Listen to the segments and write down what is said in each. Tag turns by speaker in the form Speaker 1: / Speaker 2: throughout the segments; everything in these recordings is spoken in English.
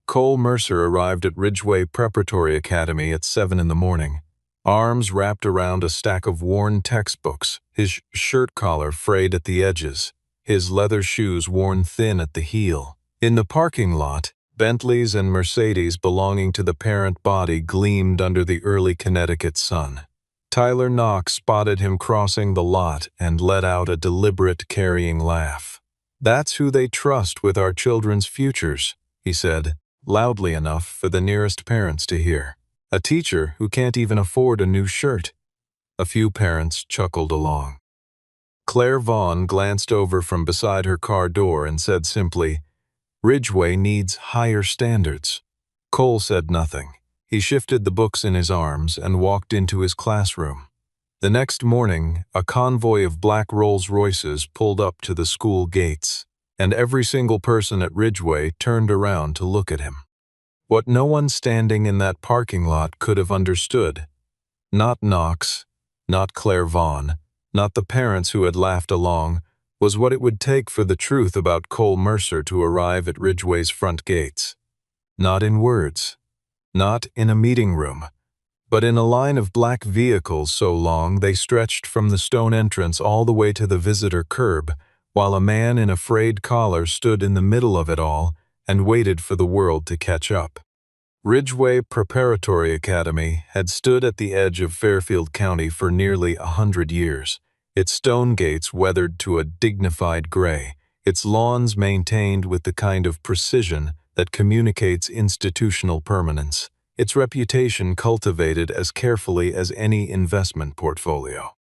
Speaker 1: Cole Mercer arrived at Ridgeway Preparatory Academy at 7 in the morning, arms wrapped around a stack of worn textbooks, his shirt collar frayed at the edges, his leather shoes worn thin at the heel. In the parking lot, Bentleys and Mercedes belonging to the parent body gleamed under the early Connecticut sun. Tyler Knox spotted him crossing the lot and let out a deliberate, carrying laugh. "That's who they trust with our children's futures," he said, loudly enough for the nearest parents to hear. "A teacher who can't even afford a new shirt." A few parents chuckled along. Claire Vaughn glanced over from beside her car door and said simply, "Ridgeway needs higher standards." Cole said nothing. He shifted the books in his arms and walked into his classroom. The next morning, a convoy of black Rolls-Royces pulled up to the school gates, and every single person at Ridgeway turned around to look at him. What no one standing in that parking lot could have understood, not Knox, not Claire Vaughn, not the parents who had laughed along, was what it would take for the truth about Cole Mercer to arrive at Ridgeway's front gates. Not in words, not in a meeting room, but in a line of black vehicles so long they stretched from the stone entrance all the way to the visitor curb, while a man in a frayed collar stood in the middle of it all and waited for the world to catch up. Ridgeway Preparatory Academy had stood at the edge of Fairfield County for nearly 100 years, its stone gates weathered to a dignified gray, its lawns maintained with the kind of precision that communicates institutional permanence, its reputation cultivated as carefully as any investment portfolio.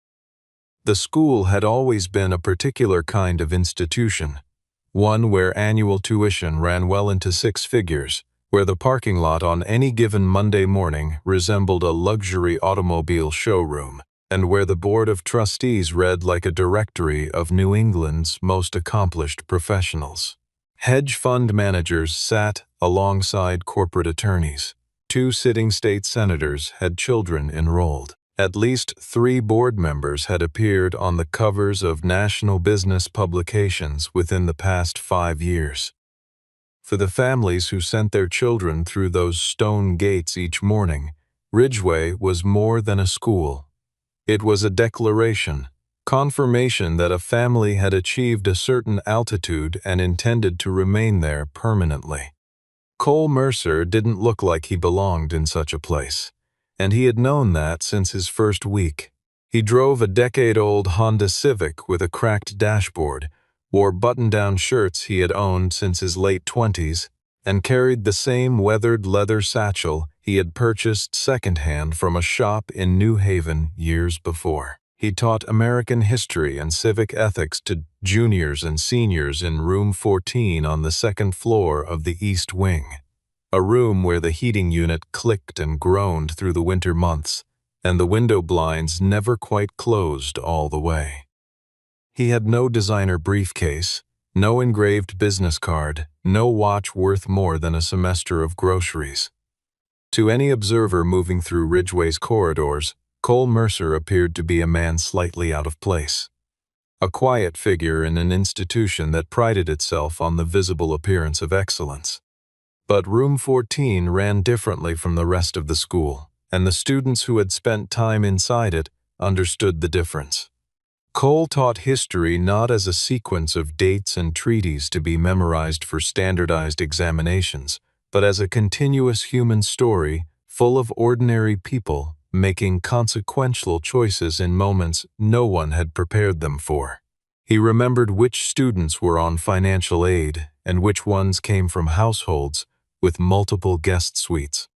Speaker 1: The school had always been a particular kind of institution, one where annual tuition ran well into 6 figures, where the parking lot on any given Monday morning resembled a luxury automobile showroom, and where the board of trustees read like a directory of New England's most accomplished professionals. Hedge fund managers sat alongside corporate attorneys. 2 sitting state senators had children enrolled. At least 3 board members had appeared on the covers of national business publications within the past 5 years. For the families who sent their children through those stone gates each morning, Ridgeway was more than a school. It was a declaration, confirmation that a family had achieved a certain altitude and intended to remain there permanently. Cole Mercer didn't look like he belonged in such a place, and he had known that since his first week. He drove a decade-old Honda Civic with a cracked dashboard, wore button-down shirts he had owned since his late 20s, and carried the same weathered leather satchel he had purchased secondhand from a shop in New Haven years before. He taught American history and civic ethics to juniors and seniors in room 14 on the 2nd floor of the East Wing, a room where the heating unit clicked and groaned through the winter months, and the window blinds never quite closed all the way. He had no designer briefcase, no engraved business card, no watch worth more than a semester of groceries. To any observer moving through Ridgeway's corridors, Cole Mercer appeared to be a man slightly out of place, a quiet figure in an institution that prided itself on the visible appearance of excellence. But room 14 ran differently from the rest of the school, and the students who had spent time inside it understood the difference. Cole taught history not as a sequence of dates and treaties to be memorized for standardized examinations, but as a continuous human story full of ordinary people making consequential choices in moments no one had prepared them for. He remembered which students were on financial aid and which ones came from households with multiple guest suites.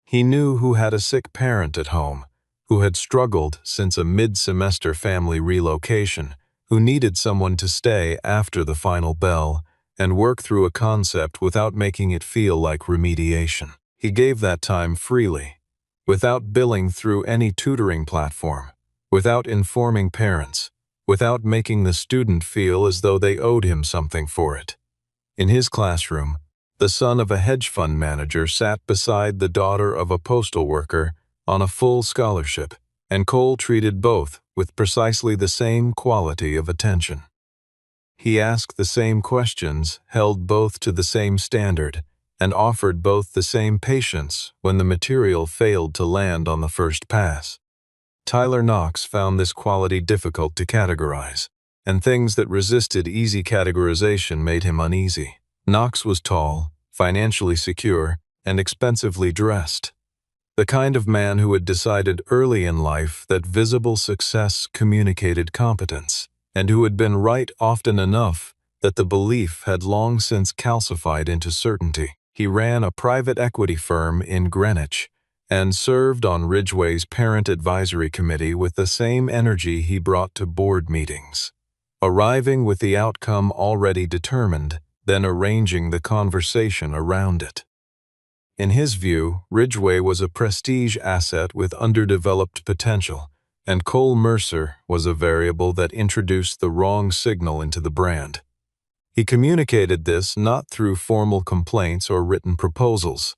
Speaker 1: He knew who had a sick parent at home, who had struggled since a mid-semester family relocation, who needed someone to stay after the final bell and work through a concept without making it feel like remediation. He gave that time freely, without billing through any tutoring platform, without informing parents, without making the student feel as though they owed him something for it. In his classroom, the son of a hedge fund manager sat beside the daughter of a postal worker on a full scholarship, and Cole treated both with precisely the same quality of attention. He asked the same questions, held both to the same standard, and offered both the same patience when the material failed to land on the first pass. Tyler Knox found this quality difficult to categorize, and things that resisted easy categorization made him uneasy. Knox was tall, financially secure, and expensively dressed. The kind of man who had decided early in life that visible success communicated competence, and who had been right often enough that the belief had long since calcified into certainty. He ran a private equity firm in Greenwich and served on Ridgway's parent advisory committee with the same energy he brought to board meetings, arriving with the outcome already determined, then arranging the conversation around it. In his view, Ridgway was a prestige asset with underdeveloped potential, and Cole Mercer was a variable that introduced the wrong signal into the brand. He communicated this not through formal complaints or written proposals,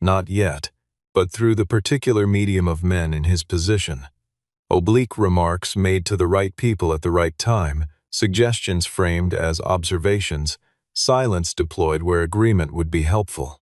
Speaker 1: not yet, but through the particular medium of men in his position. Oblique remarks made to the right people at the right time, suggestions framed as observations, silence deployed where agreement would be helpful.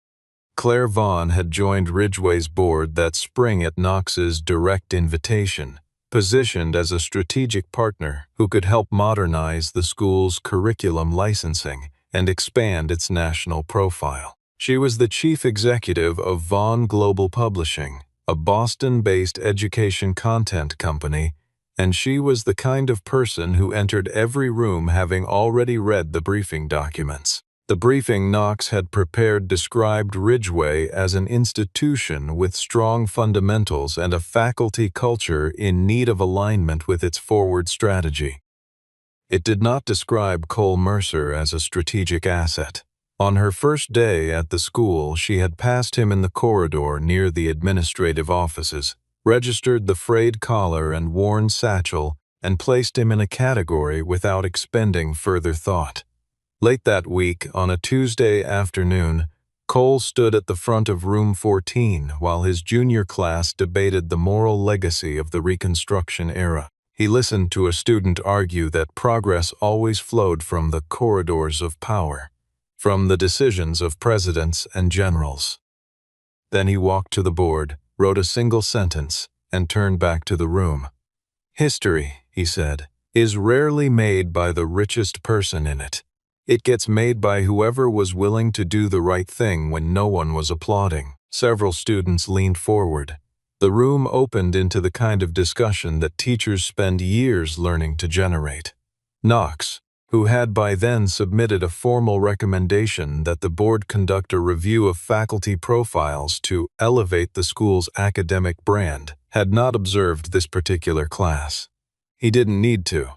Speaker 1: Claire Vaughn had joined Ridgway's board that spring at Knox's direct invitation, positioned as a strategic partner who could help modernize the school's curriculum licensing and expand its national profile. She was the chief executive of Vaughn Global Publishing, a Boston-based education content company, and she was the kind of person who entered every room having already read the briefing documents. The briefing Knox had prepared described Ridgway as an institution with strong fundamentals and a faculty culture in need of alignment with its forward strategy. It did not describe Cole Mercer as a strategic asset. On her first day at the school, she had passed him in the corridor near the administrative offices, registered the frayed collar and worn satchel, and placed him in a category without expending further thought. Late that week, on a Tuesday afternoon, Cole stood at the front of room 14 while his junior class debated the moral legacy of the Reconstruction era. He listened to a student argue that progress always flowed from the corridors of power, from the decisions of presidents and generals. Then he walked to the board, wrote a single sentence, and turned back to the room. "History," he said, "is rarely made by the richest person in it. It gets made by whoever was willing to do the right thing when no one was applauding." Several students leaned forward. The room opened into the kind of discussion that teachers spend years learning to generate. Knox, who had by then submitted a formal recommendation that the board conduct a review of faculty profiles to elevate the school's academic brand, had not observed this particular class. He didn't need to.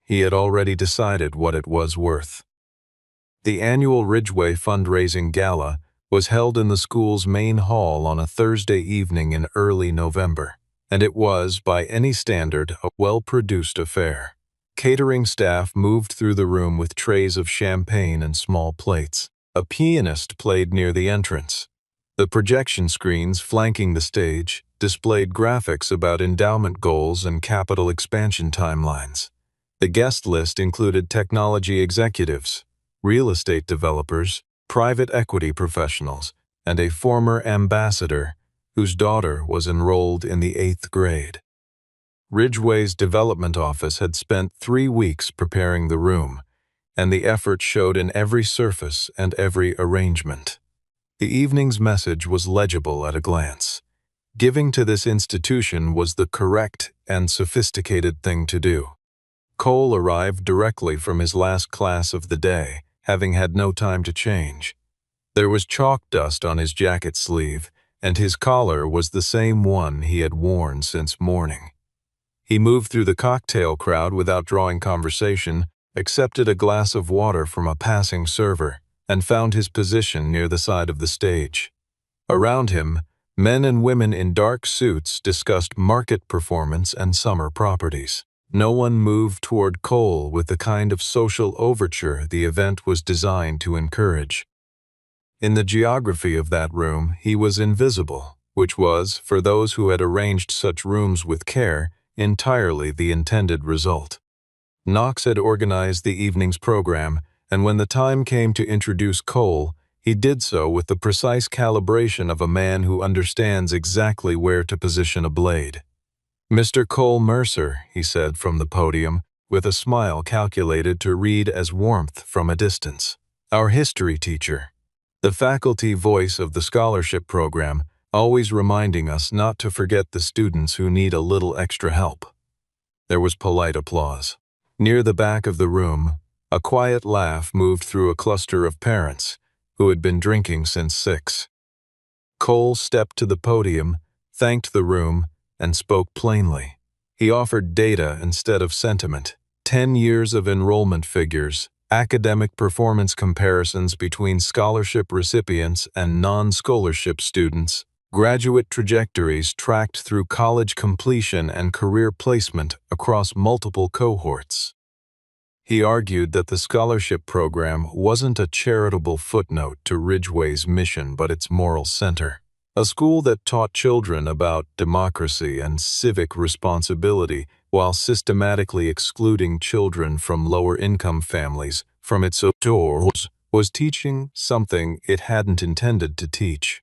Speaker 1: He had already decided what it was worth. The annual Ridgway fundraising gala was held in the school's main hall on a Thursday evening in early November, and it was, by any standard, a well-produced affair. Catering staff moved through the room with trays of champagne and small plates. A pianist played near the entrance. The projection screens flanking the stage displayed graphics about endowment goals and capital expansion timelines. The guest list included technology executives, real estate developers, private equity professionals, and a former ambassador whose daughter was enrolled in the 8th grade. Ridgway's development office had spent 3 weeks preparing the room, and the effort showed in every surface and every arrangement. The evening's message was legible at a glance. Giving to this institution was the correct and sophisticated thing to do. Cole arrived directly from his last class of the day, having had no time to change. There was chalk dust on his jacket sleeve, and his collar was the same one he had worn since morning. He moved through the cocktail crowd without drawing conversation, accepted a glass of water from a passing server, and found his position near the side of the stage. Around him, men and women in dark suits discussed market performance and summer properties. No one moved toward Cole with the kind of social overture the event was designed to encourage. In the geography of that room, he was invisible, which was, for those who had arranged such rooms with care, entirely the intended result. Knox had organized the evening's program, and when the time came to introduce Cole, He did so with the precise calibration of a man who understands exactly where to position a blade. "Mr. Cole Mercer," he said from the podium, with a smile calculated to read as warmth from a distance. "Our history teacher." The faculty voice of the scholarship program, always reminding us not to forget the students who need a little extra help. There was polite applause. Near the back of the room, a quiet laugh moved through a cluster of parents who had been drinking since 6. Cole stepped to the podium, thanked the room, and spoke plainly. He offered data instead of sentiment. 10 years of enrollment figures, academic performance comparisons between scholarship recipients and non-scholarship students, graduate trajectories tracked through college completion and career placement across multiple cohorts. He argued that the scholarship program wasn't a charitable footnote to Ridgway's mission but its moral center. A school that taught children about democracy and civic responsibility while systematically excluding children from lower-income families from its doors was teaching something it hadn't intended to teach.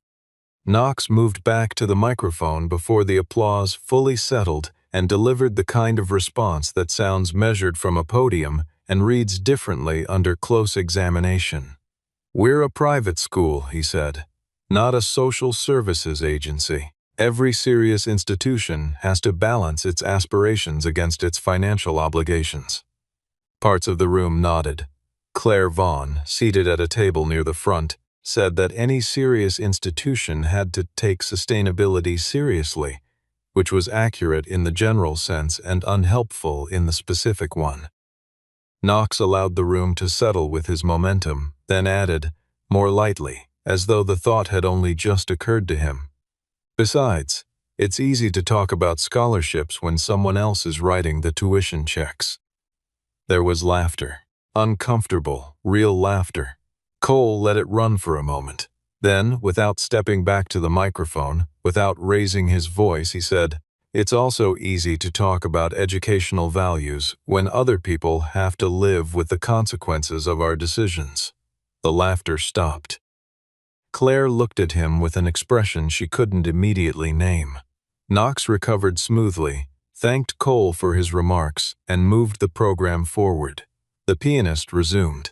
Speaker 1: Knox moved back to the microphone before the applause fully settled and delivered the kind of response that sounds measured from a podium and reads differently under close examination. "We're a private school," he said, "not a social services agency. Every serious institution has to balance its aspirations against its financial obligations." Parts of the room nodded. Claire Vaughn, seated at a table near the front, said that any serious institution had to take sustainability seriously, which was accurate in the general sense and unhelpful in the specific one. Knox allowed the room to settle with his momentum, then added, more lightly, as though the thought had only just occurred to him. "Besides, it's easy to talk about scholarships when someone else is writing the tuition checks." There was laughter. Uncomfortable, real laughter. Cole let it run for a moment. Then, without stepping back to the microphone, without raising his voice, he said, "It's also easy to talk about educational values when other people have to live with the consequences of our decisions." The laughter stopped. Claire looked at him with an expression she couldn't immediately name. Knox recovered smoothly, thanked Cole for his remarks, and moved the program forward. The pianist resumed.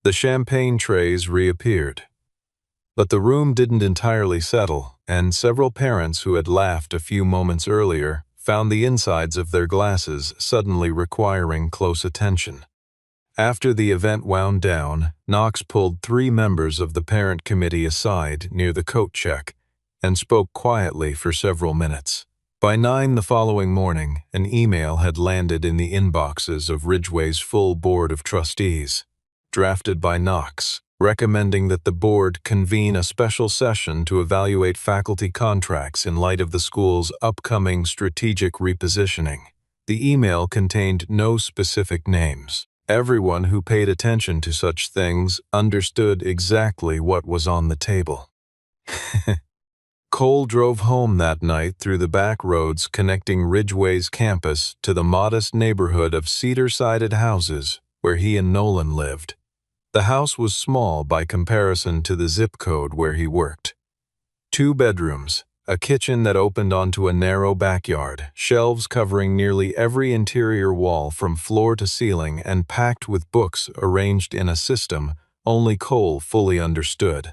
Speaker 1: The champagne trays reappeared. But the room didn't entirely settle, and several parents who had laughed a few moments earlier found the insides of their glasses suddenly requiring close attention. After the event wound down, Knox pulled 3 members of the parent committee aside near the coat check and spoke quietly for several minutes. By 9 the following morning, an email had landed in the inboxes of Ridgway's full board of trustees, drafted by Knox, recommending that the board convene a special session to evaluate faculty contracts in light of the school's upcoming strategic repositioning. The email contained no specific names. Everyone who paid attention to such things understood exactly what was on the table. Cole drove home that night through the back roads connecting Ridgway's campus to the modest neighborhood of cedar-sided houses where he and Nolan lived. The house was small by comparison to the zip code where he worked. 2 bedrooms, a kitchen that opened onto a narrow backyard, shelves covering nearly every interior wall from floor to ceiling and packed with books arranged in a system only Cole fully understood.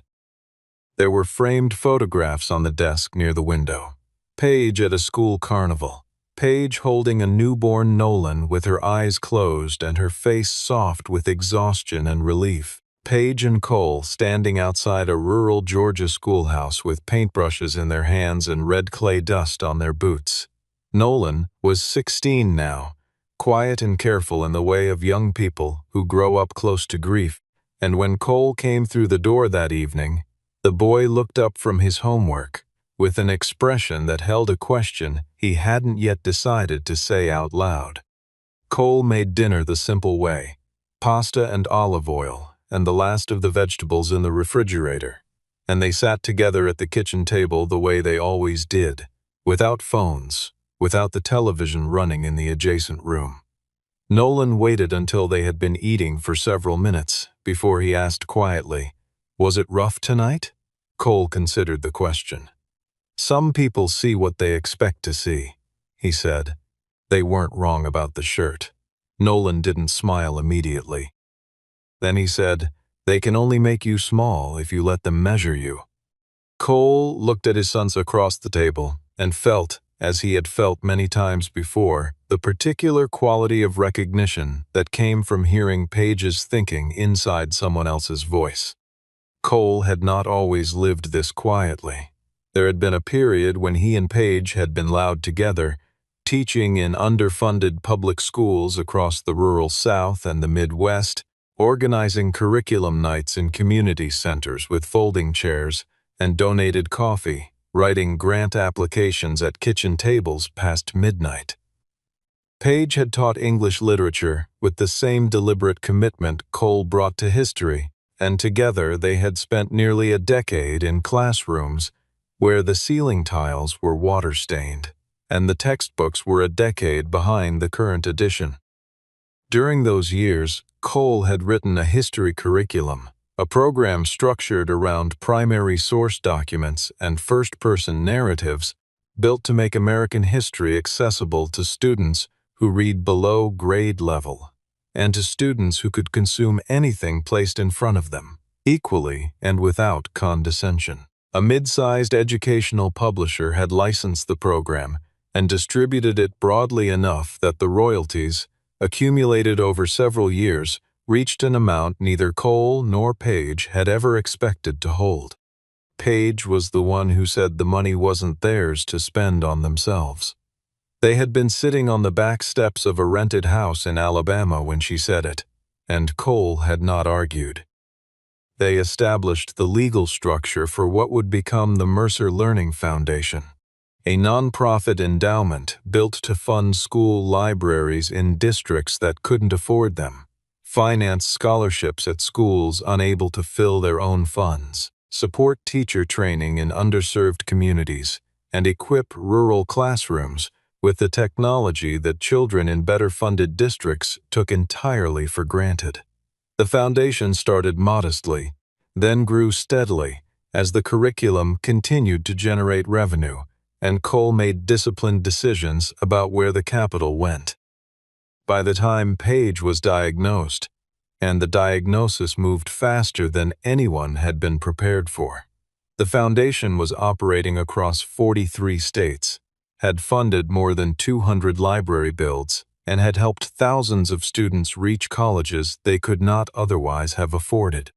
Speaker 1: There were framed photographs on the desk near the window. Paige at a school carnival. Paige holding a newborn Nolan with her eyes closed and her face soft with exhaustion and relief. Paige and Cole standing outside a rural Georgia schoolhouse with paintbrushes in their hands and red clay dust on their boots. Nolan was 16 now, quiet and careful in the way of young people who grow up close to grief, and when Cole came through the door that evening, the boy looked up from his homework with an expression that held a question he hadn't yet decided to say out loud. Cole made dinner the simple way, pasta and olive oil, and the last of the vegetables in the refrigerator, and they sat together at the kitchen table the way they always did, without phones, without the television running in the adjacent room. Nolan waited until they had been eating for several minutes before he asked quietly, Was it rough tonight? Cole considered the question. Some people see what they expect to see, he said. They weren't wrong about the shirt. Nolan didn't smile immediately. Then he said, they can only make you small if you let them measure you. Cole looked at his sons across the table and felt, as he had felt many times before, the particular quality of recognition that came from hearing Paige's thinking inside someone else's voice. Cole had not always lived this quietly. There had been a period when he and Paige had been loud together, teaching in underfunded public schools across the rural South and the Midwest, organizing curriculum nights in community centers with folding chairs and donated coffee, writing grant applications at kitchen tables past midnight. Paige had taught English literature with the same deliberate commitment Cole brought to history, and together they had spent nearly a decade in classrooms where the ceiling tiles were water-stained, and the textbooks were a decade behind the current edition. During those years, Cole had written a history curriculum, a program structured around primary source documents and first-person narratives built to make American history accessible to students who read below grade level, and to students who could consume anything placed in front of them, equally and without condescension. A mid-sized educational publisher had licensed the program and distributed it broadly enough that the royalties, accumulated over several years, reached an amount neither Cole nor Paige had ever expected to hold. Paige was the one who said the money wasn't theirs to spend on themselves. They had been sitting on the back steps of a rented house in Alabama when she said it, and Cole had not argued. They established the legal structure for what would become the Mercer Learning Foundation, a nonprofit endowment built to fund school libraries in districts that couldn't afford them, finance scholarships at schools unable to fill their own funds, support teacher training in underserved communities, and equip rural classrooms with the technology that children in better-funded districts took entirely for granted. The foundation started modestly, then grew steadily as the curriculum continued to generate revenue, and Cole made disciplined decisions about where the capital went. By the time Paige was diagnosed, and the diagnosis moved faster than anyone had been prepared for, the foundation was operating across 43 states, had funded more than 200 library builds, and had helped thousands of students reach colleges they could not otherwise have afforded.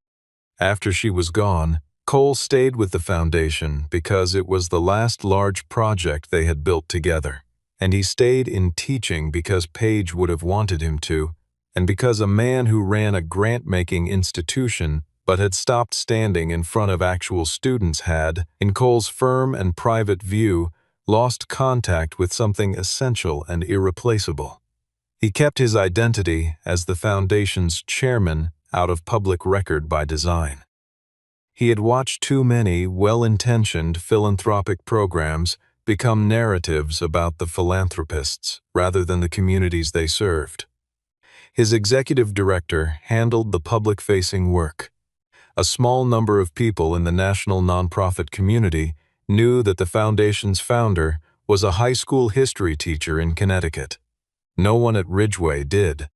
Speaker 1: After she was gone, Cole stayed with the foundation because it was the last large project they had built together, and he stayed in teaching because Paige would have wanted him to, and because a man who ran a grant-making institution but had stopped standing in front of actual students had, in Cole's firm and private view, lost contact with something essential and irreplaceable. He kept his identity as the foundation's chairman out of public record by design. He had watched too many well-intentioned philanthropic programs become narratives about the philanthropists rather than the communities they served. His executive director handled the public-facing work. A small number of people in the national nonprofit community knew that the foundation's founder was a high school history teacher in Connecticut. No one at Ridgeway did.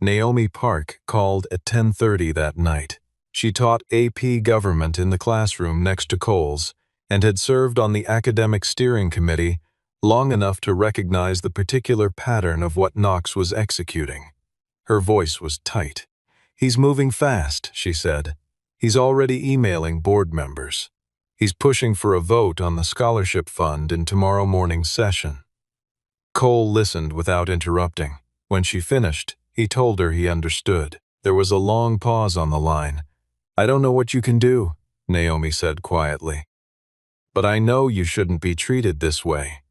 Speaker 1: Naomi Park called at 10:30 that night. She taught AP Government in the classroom next to Cole's and had served on the academic steering committee long enough to recognize the particular pattern of what Knox was executing. Her voice was tight. "He's moving fast," she said. "He's already emailing board members. He's pushing for a vote on the scholarship fund in tomorrow morning's session." Cole listened without interrupting. When she finished, he told her he understood. There was a long pause on the line. "I don't know what you can do," Naomi said quietly. "But I know you shouldn't be treated this way."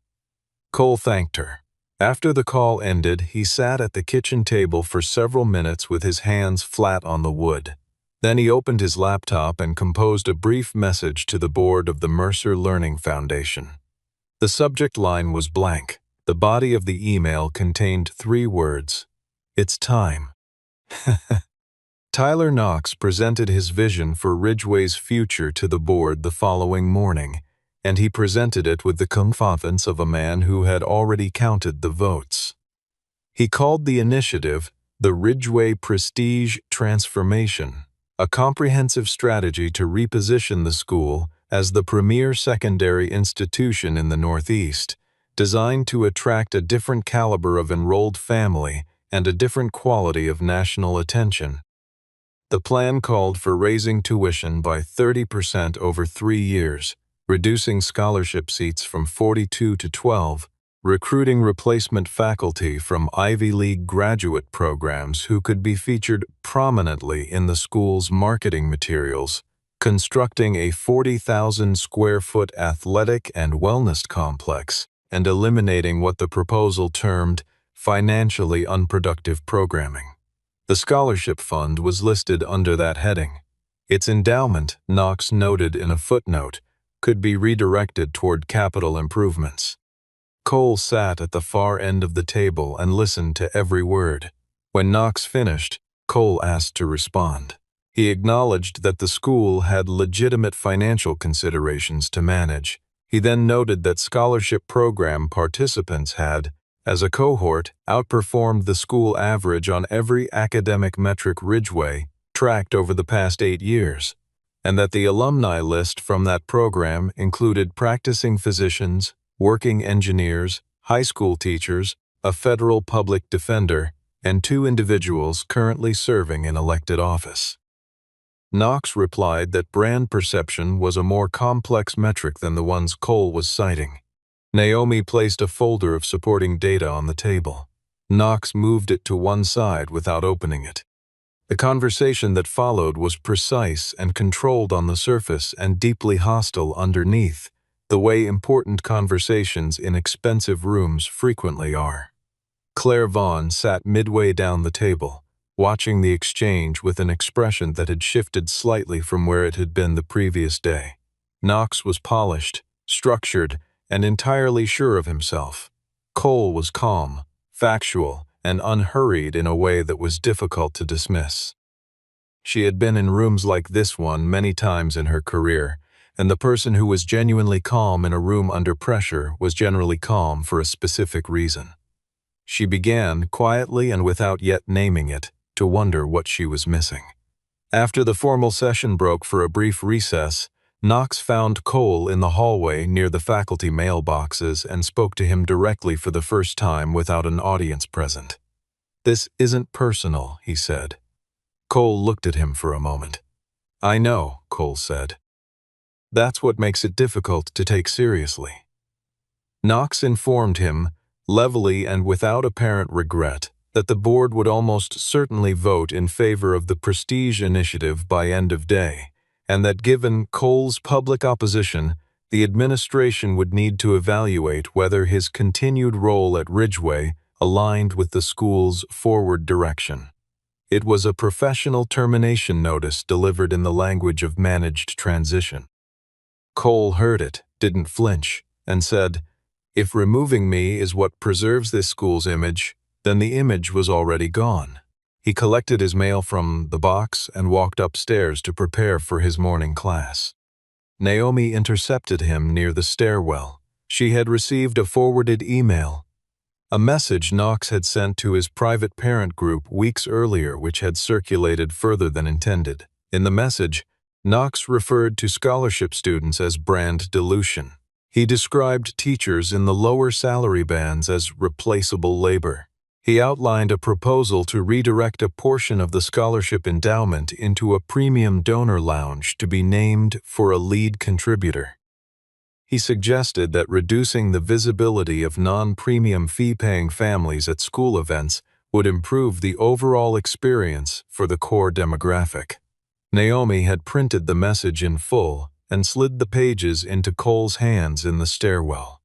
Speaker 1: Cole thanked her. After the call ended, he sat at the kitchen table for several minutes with his hands flat on the wood. Then he opened his laptop and composed a brief message to the board of the Mercer Learning Foundation. The subject line was blank. The body of the email contained 3 words. "It's time." Tyler Knox presented his vision for Ridgway's future to the board the following morning, and he presented it with the confidence of a man who had already counted the votes. He called the initiative the Ridgway Prestige Transformation, a comprehensive strategy to reposition the school as the premier secondary institution in the Northeast, designed to attract a different caliber of enrolled family and a different quality of national attention. The plan called for raising tuition by 30% over 3 years, reducing scholarship seats from 42 to 12, recruiting replacement faculty from Ivy League graduate programs who could be featured prominently in the school's marketing materials, constructing a 40,000-square-foot athletic and wellness complex, and eliminating what the proposal termed financially unproductive programming. The scholarship fund was listed under that heading. Its endowment, Knox noted in a footnote, could be redirected toward capital improvements. Cole sat at the far end of the table and listened to every word. When Knox finished, Cole asked to respond. He acknowledged that the school had legitimate financial considerations to manage. He then noted that scholarship program participants had, as a cohort, outperformed the school average on every academic metric Ridgway tracked over the past 8 years, and that the alumni list from that program included practicing physicians, working engineers, high school teachers, a federal public defender, and 2 individuals currently serving in elected office. Knox replied that brand perception was a more complex metric than the ones Cole was citing. Naomi placed a folder of supporting data on the table. Knox moved it to one side without opening it. The conversation that followed was precise and controlled on the surface and deeply hostile underneath, the way important conversations in expensive rooms frequently are. Claire Vaughn sat midway down the table, watching the exchange with an expression that had shifted slightly from where it had been the previous day. Knox was polished, structured, and entirely sure of himself. Cole was calm, factual, and unhurried in a way that was difficult to dismiss. She had been in rooms like this one many times in her career, and the person who was genuinely calm in a room under pressure was generally calm for a specific reason. She began, quietly and without yet naming it, to wonder what she was missing. After the formal session broke for a brief recess, Knox found Cole in the hallway near the faculty mailboxes and spoke to him directly for the first time without an audience present. "This isn't personal," he said. Cole looked at him for a moment. "I know," Cole said. "That's what makes it difficult to take seriously." Knox informed him, levelly and without apparent regret, that the board would almost certainly vote in favor of the Prestige Initiative by end of day, and that given Cole's public opposition, the administration would need to evaluate whether his continued role at Ridgway aligned with the school's forward direction. It was a professional termination notice delivered in the language of managed transition. Cole heard it, didn't flinch, and said, "If removing me is what preserves this school's image, then the image was already gone." He collected his mail from the box and walked upstairs to prepare for his morning class. Naomi intercepted him near the stairwell. She had received a forwarded email, a message Knox had sent to his private parent group weeks earlier, which had circulated further than intended. In the message, Knox referred to scholarship students as brand dilution. He described teachers in the lower salary bands as replaceable labor. He outlined a proposal to redirect a portion of the scholarship endowment into a premium donor lounge to be named for a lead contributor. He suggested that reducing the visibility of non-premium fee-paying families at school events would improve the overall experience for the core demographic. Naomi had printed the message in full and slid the pages into Cole's hands in the stairwell.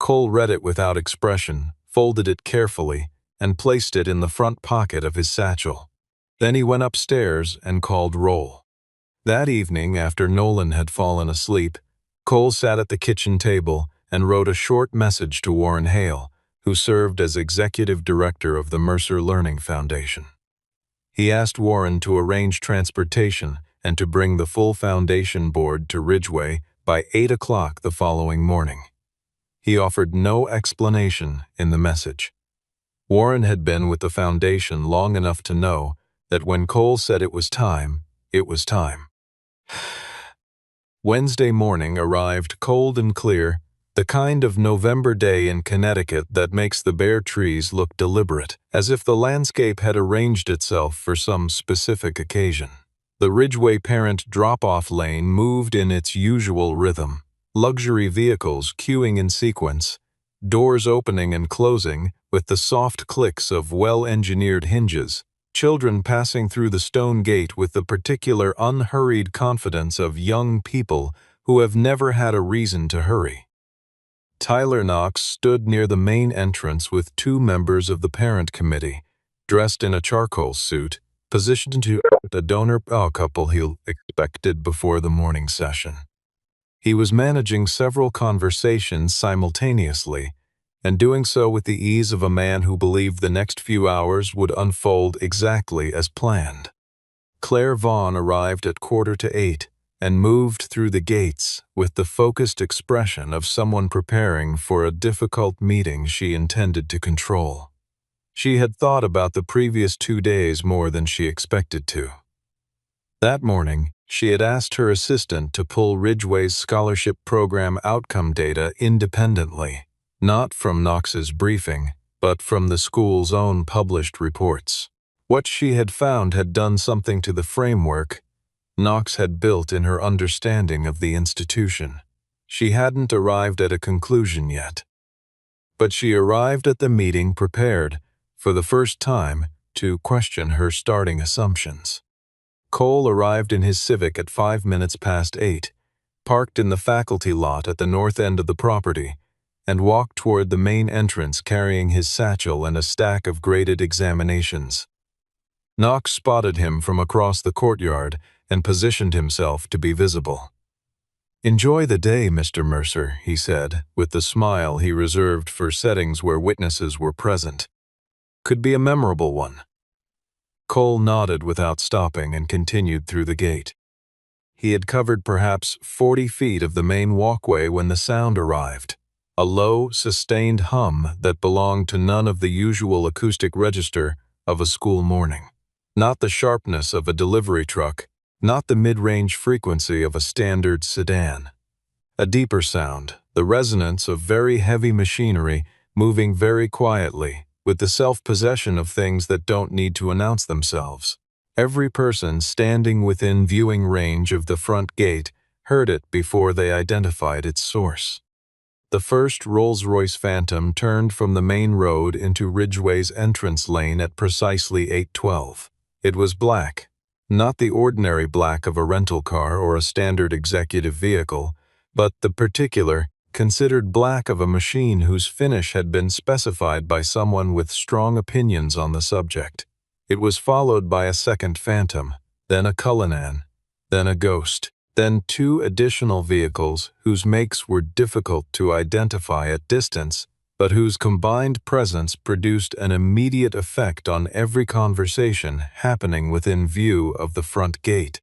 Speaker 1: Cole read it without expression, folded it carefully, and placed it in the front pocket of his satchel. Then he went upstairs and called roll. That evening, after Nolan had fallen asleep, Cole sat at the kitchen table and wrote a short message to Warren Hale, who served as executive director of the Mercer Learning Foundation. He asked Warren to arrange transportation and to bring the full foundation board to Ridgeway by 8 o'clock the following morning. He offered no explanation in the message. Warren had been with the foundation long enough to know that when Cole said it was time, it was time. Wednesday morning arrived cold and clear, the kind of November day in Connecticut that makes the bare trees look deliberate, as if the landscape had arranged itself for some specific occasion. The Ridgeway Parent drop-off lane moved in its usual rhythm, luxury vehicles queuing in sequence, doors opening and closing with the soft clicks of well-engineered hinges, children passing through the stone gate with the particular unhurried confidence of young people who have never had a reason to hurry. Tyler Knox stood near the main entrance with two members of the parent committee, dressed in a charcoal suit, positioned to a donor couple he expected before the morning session. He was managing several conversations simultaneously, and doing so with the ease of a man who believed the next few hours would unfold exactly as planned. Claire Vaughn arrived at 7:45 and moved through the gates with the focused expression of someone preparing for a difficult meeting she intended to control. She had thought about the previous 2 days more than she expected to. That morning, she had asked her assistant to pull Ridgeway's scholarship program outcome data independently, not from Knox's briefing, but from the school's own published reports. What she had found had done something to the framework Knox had built in her understanding of the institution. She hadn't arrived at a conclusion yet. But she arrived at the meeting prepared, for the first time, to question her starting assumptions. Cole arrived in his Civic at 8:05, parked in the faculty lot at the north end of the property, and walked toward the main entrance carrying his satchel and a stack of graded examinations. Knox spotted him from across the courtyard and positioned himself to be visible. "Enjoy the day, Mr. Mercer," he said, with the smile he reserved for settings where witnesses were present. "Could be a memorable one." Cole nodded without stopping and continued through the gate. He had covered perhaps 40 feet of the main walkway when the sound arrived, a low, sustained hum that belonged to none of the usual acoustic register of a school morning. Not the sharpness of a delivery truck, not the mid-range frequency of a standard sedan. A deeper sound, the resonance of very heavy machinery moving very quietly, with the self-possession of things that don't need to announce themselves. Every person standing within viewing range of the front gate heard it before they identified its source. The first Rolls-Royce Phantom turned from the main road into Ridgeway's entrance lane at precisely 8:12. It was black, not the ordinary black of a rental car or a standard executive vehicle, but the particular, considered black of a machine whose finish had been specified by someone with strong opinions on the subject. It was followed by a second Phantom, then a Cullinan, then a Ghost, then two additional vehicles whose makes were difficult to identify at distance, but whose combined presence produced an immediate effect on every conversation happening within view of the front gate.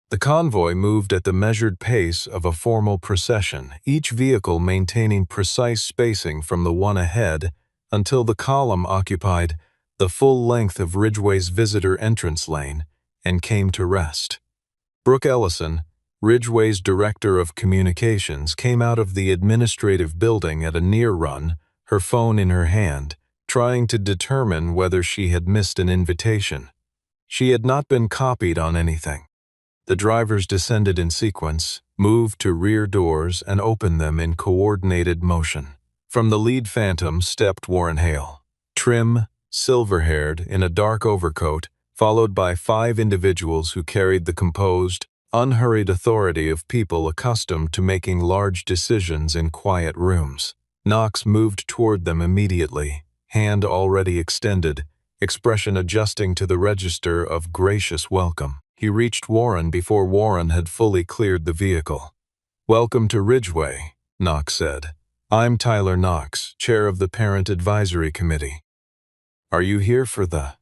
Speaker 1: The convoy moved at the measured pace of a formal procession, each vehicle maintaining precise spacing from the one ahead until the column occupied the full length of Ridgeway's visitor entrance lane and came to rest. Brooke Ellison, Ridgeway's Director of Communications, came out of the administrative building at a near run, her phone in her hand, trying to determine whether she had missed an invitation. She had not been copied on anything. The drivers descended in sequence, moved to rear doors, and opened them in coordinated motion. From the lead Phantom stepped Warren Hale, trim, silver-haired, in a dark overcoat, followed by 5 individuals who carried the composed, unhurried authority of people accustomed to making large decisions in quiet rooms. Knox moved toward them immediately, hand already extended, expression adjusting to the register of gracious welcome. He reached Warren before Warren had fully cleared the vehicle. "Welcome to Ridgeway," Knox said. "I'm Tyler Knox, chair of the Parent Advisory Committee. Are you here for the..."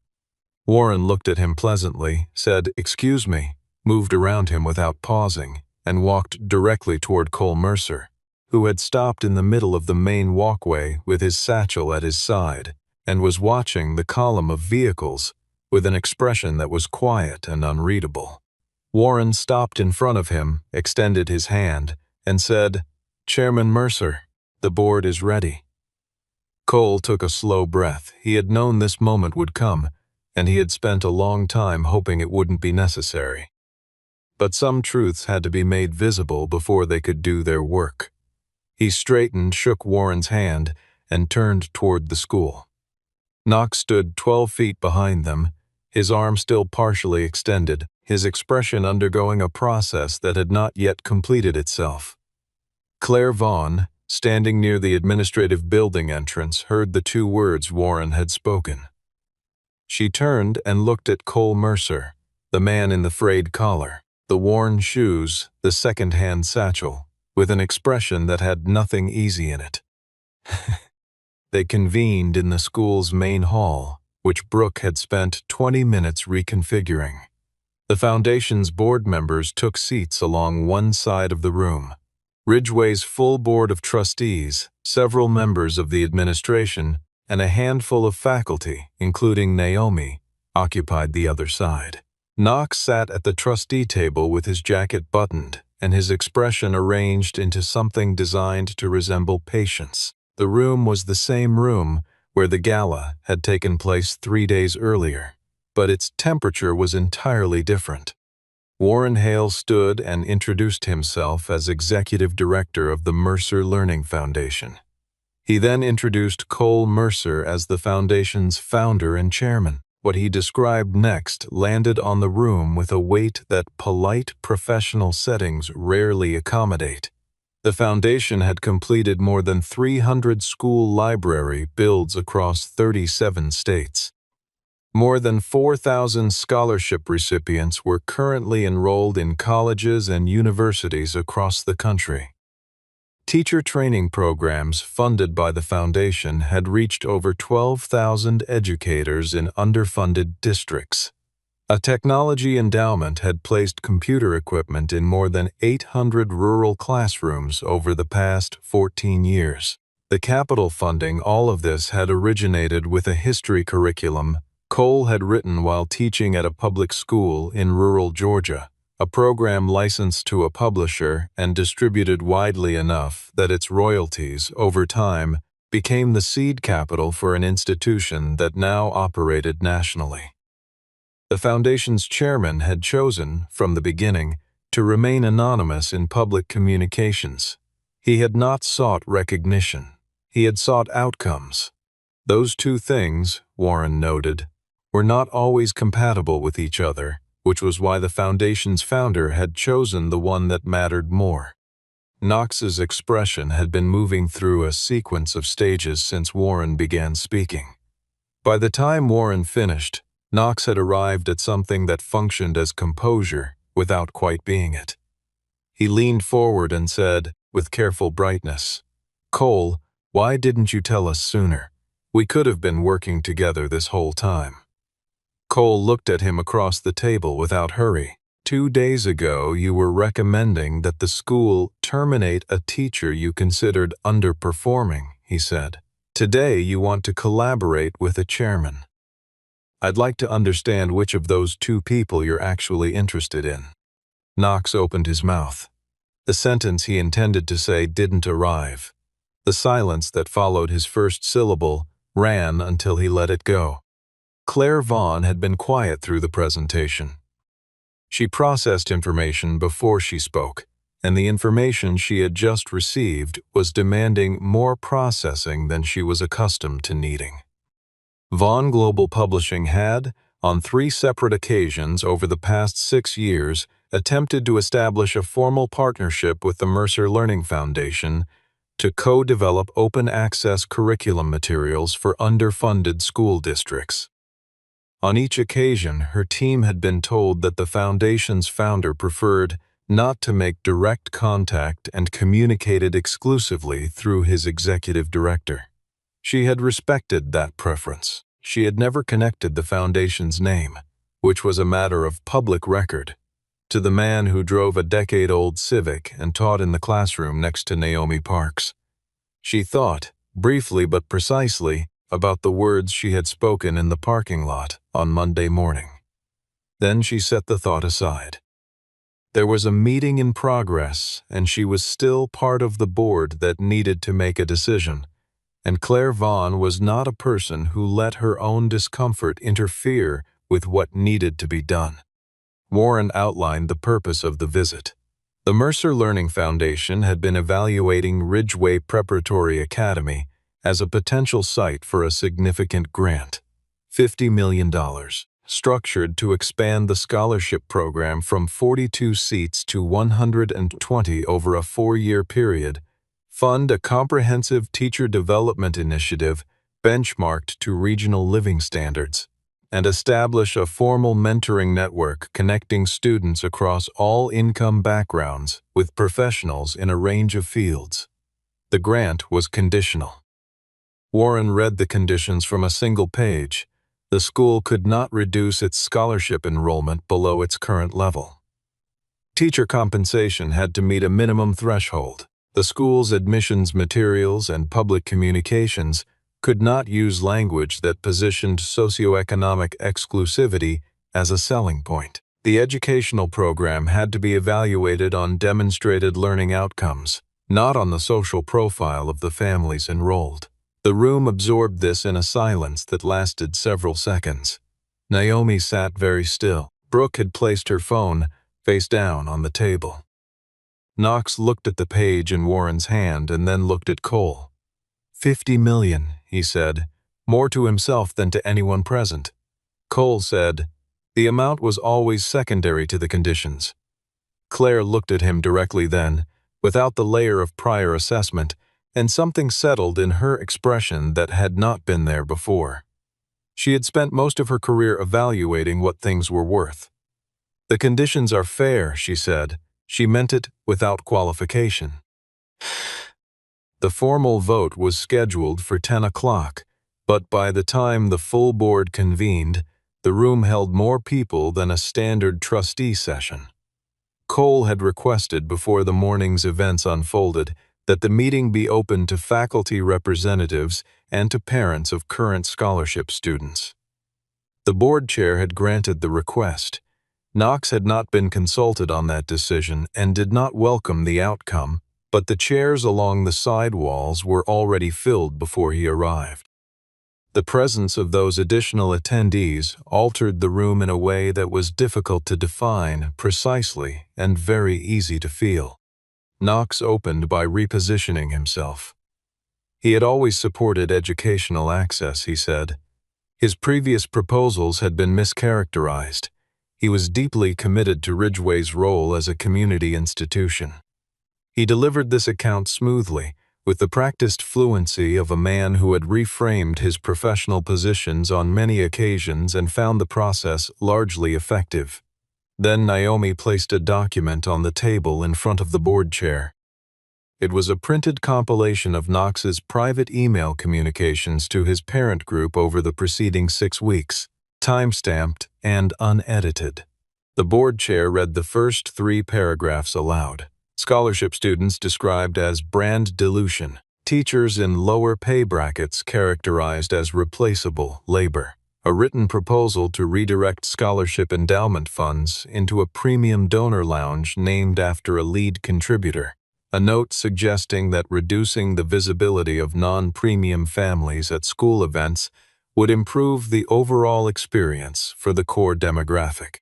Speaker 1: Warren looked at him pleasantly, said, "Excuse me," moved around him without pausing, and walked directly toward Cole Mercer, who had stopped in the middle of the main walkway with his satchel at his side and was watching the column of vehicles with an expression that was quiet and unreadable. Warren stopped in front of him, extended his hand, and said, "Chairman Mercer, the board is ready." Cole took a slow breath. He had known this moment would come, and he had spent a long time hoping it wouldn't be necessary. But some truths had to be made visible before they could do their work. He straightened, shook Warren's hand, and turned toward the school. Knox stood 12 feet behind them, his arm still partially extended, his expression undergoing a process that had not yet completed itself. Claire Vaughn, standing near the administrative building entrance, heard the two words Warren had spoken. She turned and looked at Cole Mercer, the man in the frayed collar, the worn shoes, the second-hand satchel, with an expression that had nothing easy in it. They convened in the school's main hall, which Brooke had spent 20 minutes reconfiguring. The Foundation's board members took seats along one side of the room. Ridgeway's full board of trustees, several members of the administration, and a handful of faculty, including Naomi, occupied the other side. Knox sat at the trustee table with his jacket buttoned and his expression arranged into something designed to resemble patience. The room was the same room where the gala had taken place 3 days earlier, but its temperature was entirely different. Warren Hale stood and introduced himself as executive director of the Mercer Learning Foundation. He then introduced Cole Mercer as the foundation's founder and chairman. What he described next landed on the room with a weight that polite professional settings rarely accommodate. The foundation had completed more than 300 school library builds across 37 states. More than 4,000 scholarship recipients were currently enrolled in colleges and universities across the country. Teacher training programs funded by the foundation had reached over 12,000 educators in underfunded districts. A technology endowment had placed computer equipment in more than 800 rural classrooms over the past 14 years. The capital funding all of this had originated with a history curriculum Cole had written while teaching at a public school in rural Georgia, a program licensed to a publisher and distributed widely enough that its royalties, over time, became the seed capital for an institution that now operated nationally. The foundation's chairman had chosen, from the beginning, to remain anonymous in public communications. He had not sought recognition. He had sought outcomes. Those two things, Warren noted, were not always compatible with each other, which was why the foundation's founder had chosen the one that mattered more. Knox's expression had been moving through a sequence of stages since Warren began speaking. By the time Warren finished, Knox had arrived at something that functioned as composure without quite being it. He leaned forward and said, with careful brightness, "Cole, why didn't you tell us sooner? We could have been working together this whole time." Cole looked at him across the table without hurry. "2 days ago, you were recommending that the school terminate a teacher you considered underperforming," he said. "Today, you want to collaborate with a chairman. I'd like to understand which of those two people you're actually interested in." Knox opened his mouth. The sentence he intended to say didn't arrive. The silence that followed his first syllable ran until he let it go. Claire Vaughn had been quiet through the presentation. She processed information before she spoke, and the information she had just received was demanding more processing than she was accustomed to needing. Vaughn Global Publishing had, on 3 separate occasions over the past 6 years, attempted to establish a formal partnership with the Mercer Learning Foundation to co-develop open-access curriculum materials for underfunded school districts. On each occasion, her team had been told that the foundation's founder preferred not to make direct contact and communicated exclusively through his executive director. She had respected that preference. she had never connected the foundation's name, which was a matter of public record, to the man who drove a decade-old Civic and taught in the classroom next to Naomi Parks. She thought, briefly but precisely, about the words she had spoken in the parking lot on Monday morning. Then she set the thought aside. There was a meeting in progress, and she was still part of the board that needed to make a decision, and Claire Vaughn was not a person who let her own discomfort interfere with what needed to be done. Warren outlined the purpose of the visit. The Mercer Learning Foundation had been evaluating Ridgeway Preparatory Academy as a potential site for a significant grant, $50 million. Structured to expand the scholarship program from 42 seats to 120 over a 4-year period, fund a comprehensive teacher development initiative benchmarked to regional living standards, and establish a formal mentoring network connecting students across all income backgrounds with professionals in a range of fields. The grant was conditional. Warren read the conditions from a single page. The school could not reduce its scholarship enrollment below its current level. Teacher compensation had to meet a minimum threshold. The school's admissions materials and public communications could not use language that positioned socioeconomic exclusivity as a selling point. The educational program had to be evaluated on demonstrated learning outcomes, not on the social profile of the families enrolled. The room absorbed this in a silence that lasted several seconds. Naomi sat very still. Brooke had placed her phone face down on the table. Knox looked at the page in Warren's hand and then looked at Cole. $50 million, he said, more to himself than to anyone present. Cole said, the amount was always secondary to the conditions. Claire looked at him directly then, without the layer of prior assessment, and something settled in her expression that had not been there before. She had spent most of her career evaluating what things were worth. The conditions are fair, she said. She meant it without qualification. The formal vote was scheduled for 10 o'clock, but by the time the full board convened, the room held more people than a standard trustee session. Cole had requested before the morning's events unfolded that the meeting be open to faculty representatives and to parents of current scholarship students. The board chair had granted the request. Knox had not been consulted on that decision and did not welcome the outcome, but the chairs along the side walls were already filled before he arrived. The presence of those additional attendees altered the room in a way that was difficult to define precisely and very easy to feel. Knox opened by repositioning himself. He had always supported educational access, he said. His previous proposals had been mischaracterized. He was deeply committed to Ridgeway's role as a community institution. He delivered this account smoothly, with the practiced fluency of a man who had reframed his professional positions on many occasions and found the process largely effective. Then Naomi placed a document on the table in front of the board chair. It was a printed compilation of Knox's private email communications to his parent group over the preceding 6 weeks, time-stamped and unedited. The board chair read the first 3 paragraphs aloud. Scholarship students described as brand dilution, teachers in lower pay brackets characterized as replaceable labor. A written proposal to redirect scholarship endowment funds into a premium donor lounge named after a lead contributor. A note suggesting that reducing the visibility of non-premium families at school events would improve the overall experience for the core demographic.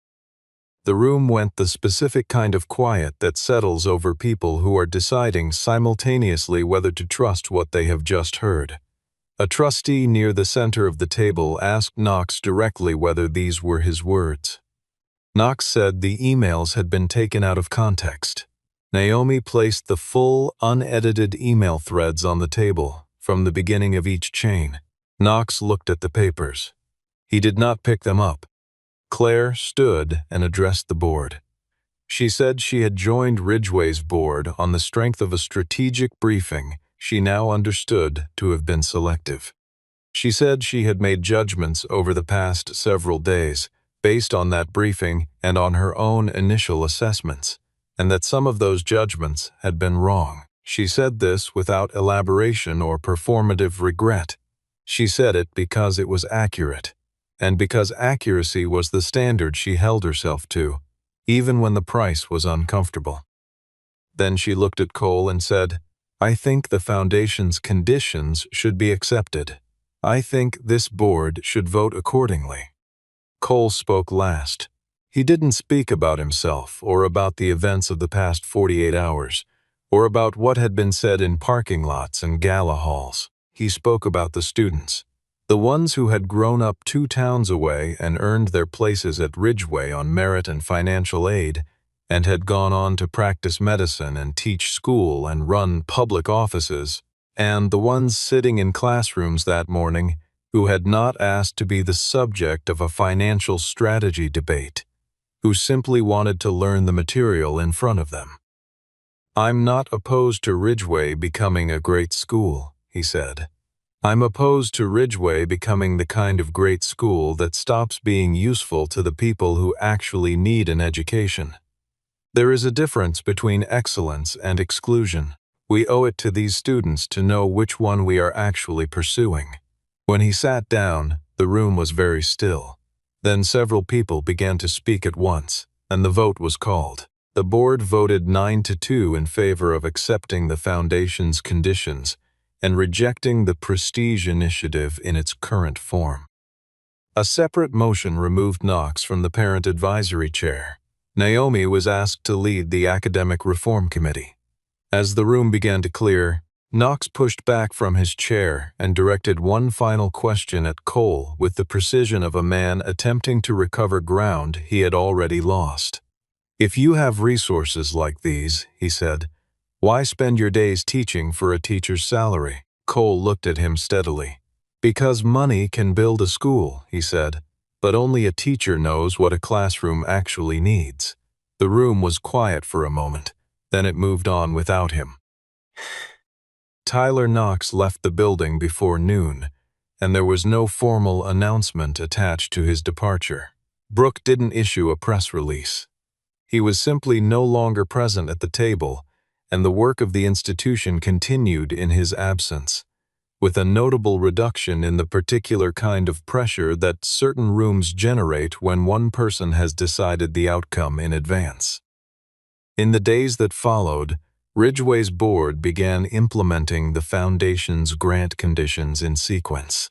Speaker 1: The room went the specific kind of quiet that settles over people who are deciding simultaneously whether to trust what they have just heard. A trustee near the center of the table asked Knox directly whether these were his words. Knox said the emails had been taken out of context. Naomi placed the full, unedited email threads on the table from the beginning of each chain. Knox looked at the papers. He did not pick them up. Claire stood and addressed the board. She said she had joined Ridgeway's board on the strength of a strategic briefing she now understood to have been selective. She said she had made judgments over the past several days, based on that briefing and on her own initial assessments, and that some of those judgments had been wrong. She said this without elaboration or performative regret. She said it because it was accurate, and because accuracy was the standard she held herself to, even when the price was uncomfortable. Then she looked at Cole and said, "I think the Foundation's conditions should be accepted. I think this board should vote accordingly." Cole spoke last. He didn't speak about himself or about the events of the past 48 hours, or about what had been said in parking lots and gala halls. He spoke about the students, the ones who had grown up 2 towns away and earned their places at Ridgeway on merit and financial aid, and had gone on to practice medicine and teach school and run public offices, and the ones sitting in classrooms that morning who had not asked to be the subject of a financial strategy debate, who simply wanted to learn the material in front of them. "I'm not opposed to Ridgeway becoming a great school," he said. "I'm opposed to Ridgeway becoming the kind of great school that stops being useful to the people who actually need an education. There is a difference between excellence and exclusion. We owe it to these students to know which one we are actually pursuing." When he sat down, the room was very still. Then several people began to speak at once, and the vote was called. The board voted 9-2 in favor of accepting the Foundation's conditions and rejecting the Prestige Initiative in its current form. A separate motion removed Knox from the Parent Advisory Chair. Naomi was asked to lead the Academic Reform Committee. As the room began to clear, Knox pushed back from his chair and directed one final question at Cole with the precision of a man attempting to recover ground he had already lost. "If you have resources like these," he said, "why spend your days teaching for a teacher's salary?" Cole looked at him steadily. "Because money can build a school," he said, "but only a teacher knows what a classroom actually needs." The room was quiet for a moment, then it moved on without him. Tyler Knox left the building before noon, and there was no formal announcement attached to his departure. Brooke didn't issue a press release. He was simply no longer present at the table, and the work of the institution continued in his absence, with a notable reduction in the particular kind of pressure that certain rooms generate when one person has decided the outcome in advance. In the days that followed, Ridgeway's board began implementing the Foundation's grant conditions in sequence.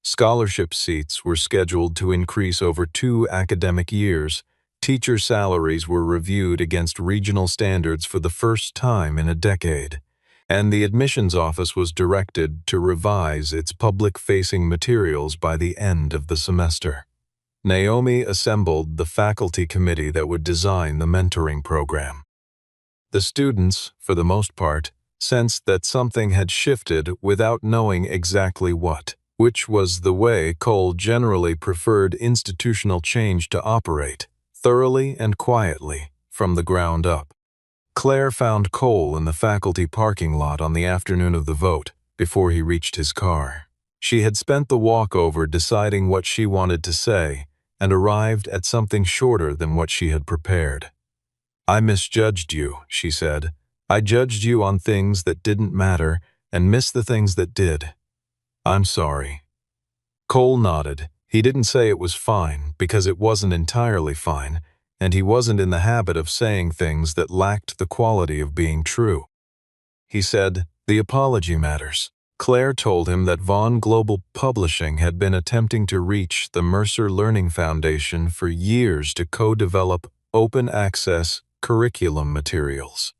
Speaker 1: Scholarship seats were scheduled to increase over 2 academic years. Teacher salaries were reviewed against regional standards for the first time in a decade, and the admissions office was directed to revise its public-facing materials by the end of the semester. Naomi assembled the faculty committee that would design the mentoring program. The students, for the most part, sensed that something had shifted without knowing exactly what, which was the way Cole generally preferred institutional change to operate, thoroughly and quietly, from the ground up. Claire found Cole in the faculty parking lot on the afternoon of the vote, before he reached his car. She had spent the walkover deciding what she wanted to say, and arrived at something shorter than what she had prepared. "I misjudged you," she said. "I judged you on things that didn't matter and missed the things that did. I'm sorry." Cole nodded. He didn't say it was fine, because it wasn't entirely fine, and he wasn't in the habit of saying things that lacked the quality of being true. He said, "The apology matters." Claire told him that Vaughn Global Publishing had been attempting to reach the Mercer Learning Foundation for years to co-develop open-access curriculum materials.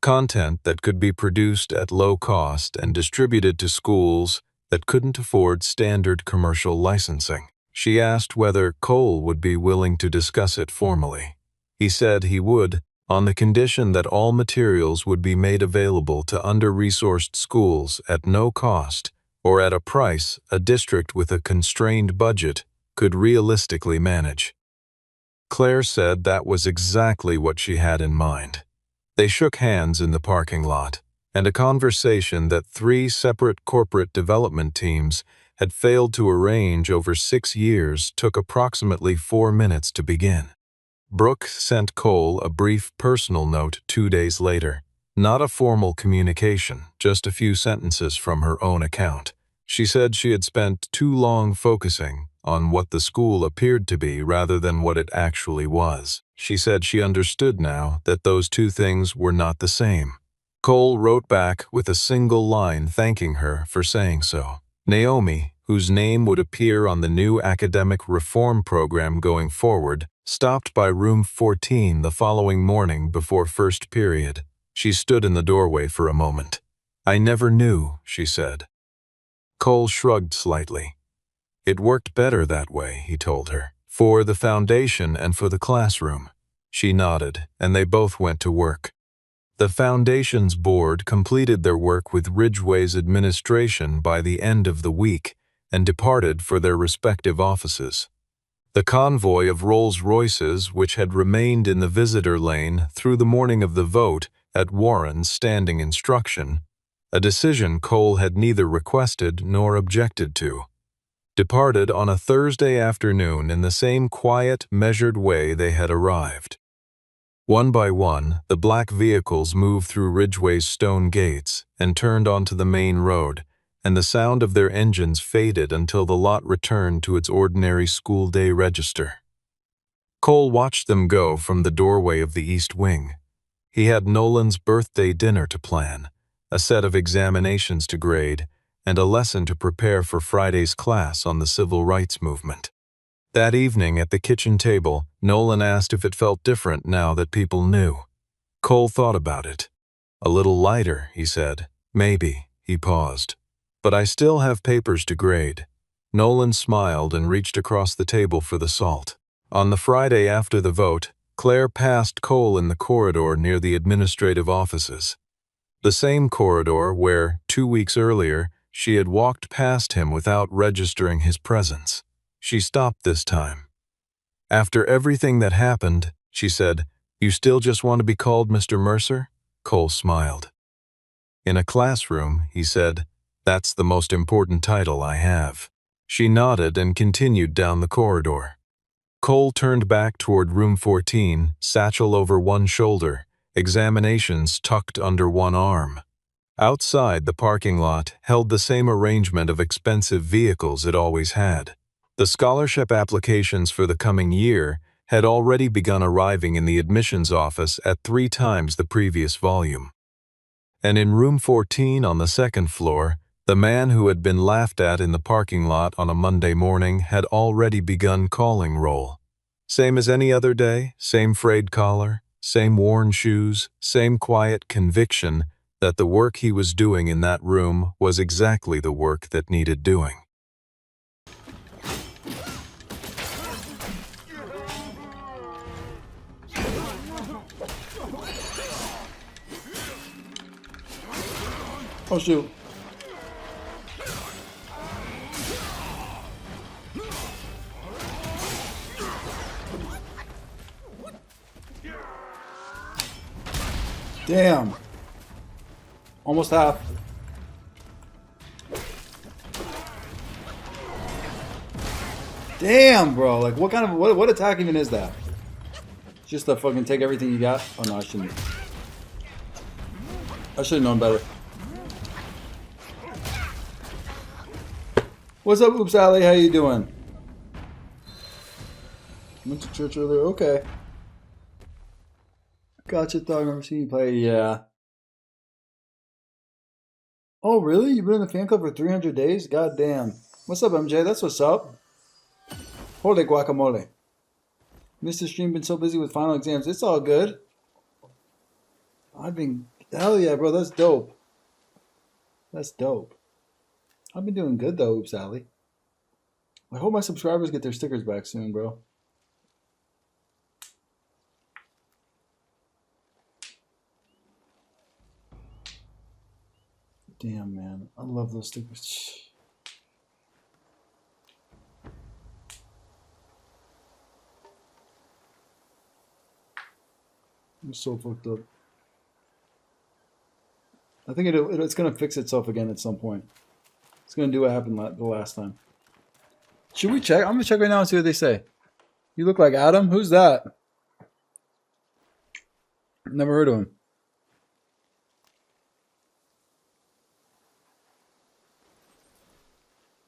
Speaker 1: Content that could be produced at low cost and distributed to schools that couldn't afford standard commercial licensing. She asked whether Cole would be willing to discuss it formally. He said he would, on the condition that all materials would be made available to under-resourced schools at no cost or at a price a district with a constrained budget could realistically manage. Claire said that was exactly what she had in mind. They shook hands in the parking lot, and a conversation that 3 separate corporate development teams had failed to arrange over 6 years took approximately 4 minutes to begin. Brooke sent Cole a brief personal note 2 days later. Not a formal communication, just a few sentences from her own account. She said she had spent too long focusing on what the school appeared to be rather than what it actually was. She said she understood now that those two things were not the same. Cole wrote back with a single line thanking her for saying so. Naomi, whose name would appear on the new academic reform program going forward, stopped by room 14 the following morning before first period. She stood in the doorway for a moment. "I never knew," she said. Cole shrugged slightly. "It worked better that way," he told her, "for the foundation and for the classroom." She nodded, and they both went to work. The Foundation's board completed their work with Ridgeway's administration by the end of the week and departed for their respective offices. The convoy of Rolls-Royces, which had remained in the visitor lane through the morning of the vote at Warren's standing instruction, a decision Cole had neither requested nor objected to, departed on a Thursday afternoon in the same quiet, measured way they had arrived. One by one, the black vehicles moved through Ridgeway's stone gates and turned onto the main road, and the sound of their engines faded until the lot returned to its ordinary school day register. Cole watched them go from the doorway of the East Wing. He had Nolan's birthday dinner to plan, a set of examinations to grade, and a lesson to prepare for Friday's class on the civil rights movement. That evening at the kitchen table, Nolan asked if it felt different now that people knew. Cole thought about it. "A little lighter," he said. "Maybe," he paused. "But I still have papers to grade." Nolan smiled and reached across the table for the salt. On the Friday after the vote, Claire passed Cole in the corridor near the administrative offices. The same corridor where, 2 weeks earlier, she had walked past him without registering his presence. She stopped this time. "After everything that happened," she said, "you still just want to be called Mr. Mercer?" Cole smiled. "In a classroom," he said, "that's the most important title I have." She nodded and continued down the corridor. Cole turned back toward room 14, satchel over one shoulder, examinations tucked under one arm. Outside, the parking lot held the same arrangement of expensive vehicles it always had. The scholarship applications for the coming year had already begun arriving in the admissions office at 3 times the previous volume. And in room 14 on the second floor, the man who had been laughed at in the parking lot on a Monday morning had already begun calling roll. Same as any other day, same frayed collar, same worn shoes, same quiet conviction that the work he was doing in that room was exactly the work that needed doing.
Speaker 2: Oh shoot. Damn. Almost half. Damn, bro. Like, what kind of what attack even is that? Just to fucking take everything you got? Oh no, I shouldn't. I should have known better. What's up, Oops Alley? How you doing? Went to church earlier. Okay. Gotcha. Thought I remember seeing you play. Yeah. Oh, really? You've been in the fan club for 300 days? God damn. What's up, MJ? That's what's up. Holy guacamole. Missed the stream, been so busy with final exams. It's all good. I've been... Hell yeah, bro. That's dope. That's dope. I've been doing good, though, Oops Alley. I hope my subscribers get their stickers back soon, bro. Damn, man. I love those stickers. I'm so fucked up. I think it's going to fix itself again at some point. It's gonna do what happened the last time. Should we check? I'm gonna check right now and see what they say. You look like Adam. Who's that? Never heard of him.